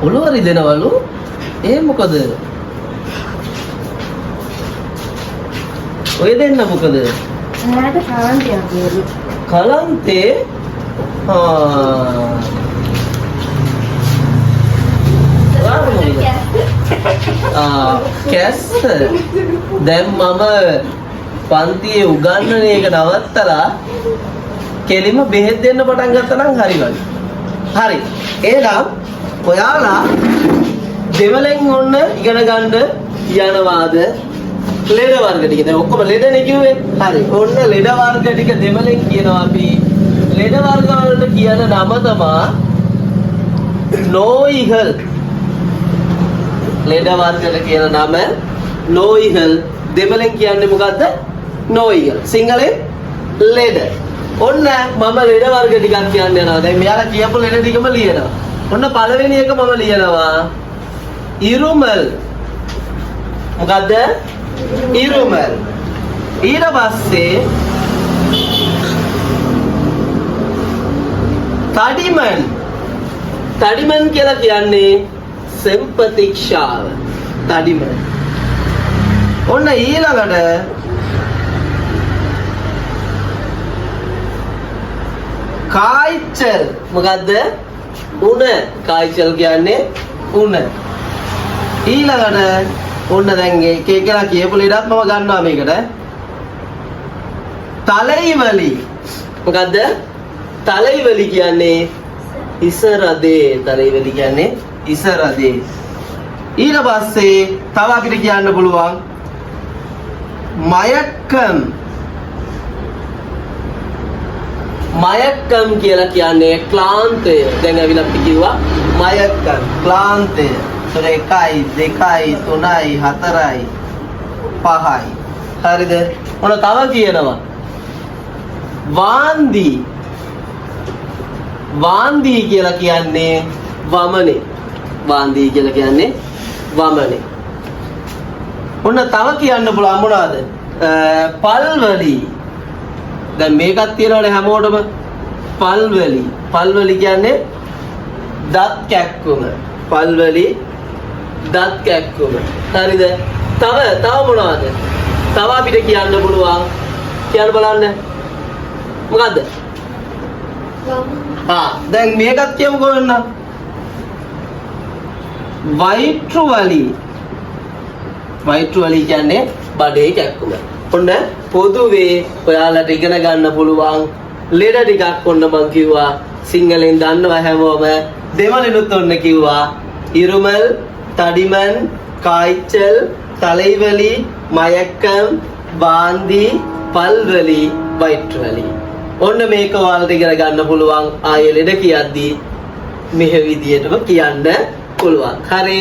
ඔළුව රිදෙනවලු. ඒ මොකද? ඔය දෙන්න මොකද? එයාට කාන්තියක් වේලු. කලන්තේ කැස්ස දැන් මම පන්තියේ උගන්වන එක නවත්තලා කෙලිම බෙහෙත් දෙන්න පටන් ගත්තා නම් හරි වගේ. හරි. එහෙනම් ඔයාලා දෙවලෙන් ඔන්න ඉගෙන ගන්න යනවාද? ලෙඩ වර්ග ටික. දැන් ඔක්කොම ලෙඩනේ කිව්වේ. හරි. ඔන්න ලෙඩ වර්ග ටික දෙවලෙන් කියනවා අපි. ලෙඩ වර්ග වලට කියන නම තමයි නෝයිහල්. ලෙඩ වර්ගට කියන නම නෝයිහල්. දෙවලෙන් කියන්නේ මොකද්ද? නෝයිහල්. සිංහලෙන් ලෙඩ. ඔන්න මම ලෙඩ වර්ග ටිකක් කියන්න යනවා. දැන් මෙයාලා කියපු ලෙඩ ටිකම ලියනවා. ඔන්න පළවෙනි එක මම ලියනවා. ඉරුමල්. මොකද්ද? ඉරුමල්. ඊට පස්සේ තඩිමන්. තඩිමන් කියලා කියන්නේ සෙම්පතික්ෂාව. තඩිමන්. ඔන්න ඊළඟට කායිචල්. මොකද්ද? උණ. කායිචල් කියන්නේ උණ. ඊළඟට ඔන්න දැන් එක එකලා කියපු ලෙඩක් මම ගන්නවා මේකට. තලයිවලි. මොකද්ද? තලයිවලි කියන්නේ ඉස රදේ. තලයිවලි කියන්නේ ඉස රදේ. ඊට පස්සේ තව අපිට කියන්න පුළුවන් මයක්කම්. මයක්කම් කියලා කියන්නේ ක්ලාන්තය. දැන් අවිලා අපි කිව්වා මයක්කම් ක්ලාන්තය. ඒතර 1යි 2යි 3යි 4යි 5යි. හරිද? මොන තව කියනවා වාන්දි. වාන්දි කියලා කියන්නේ වමනේ. වාන්දි කියලා කියන්නේ වමනේ. ඔන්න තව කියන්න පුළුවන් මොනවද? පල්වලි. දැන් මේකක් තියෙනවනේ හැමෝටම පල්වලි. පල්වලි කියන්නේ දත් කැක්කුම. පල්වලි දත් කැක්කුම. හරිද? තව මොනවද? තව අපිට කියන්න පුළුවන්. කියන්න බලන්න. මොකද්ද? දැන් මේකත් කියමුකෝ ඔන්න. වයිට්රුවලි. වයිට්රුවලි කියන්නේ බඩේ කැක්කුම. ඔන්න පොදුවේ ඔයාලට ඉගෙන ගන්න පුළුවන් ලෙඩ ටිකක් ඔන්න මං කිව්වා. සිංහලෙන් දන්නවා හැමෝම. දෙමළෙනුත් ඔන්න කිව්වා. ඉරුමල්, තඩිමන්, කායිචල්, තලයිවලි, මයක්කම්, වාන්දි, පල්වලි, වයිට්රුවලි. ඔන්න මේක ඔයාලට ඉගෙන ගන්න පුළුවන්. ආයෙ ලෙඩ කියද්දී මෙහෙ විදියටම කියන්න පුළුවන්. හරි.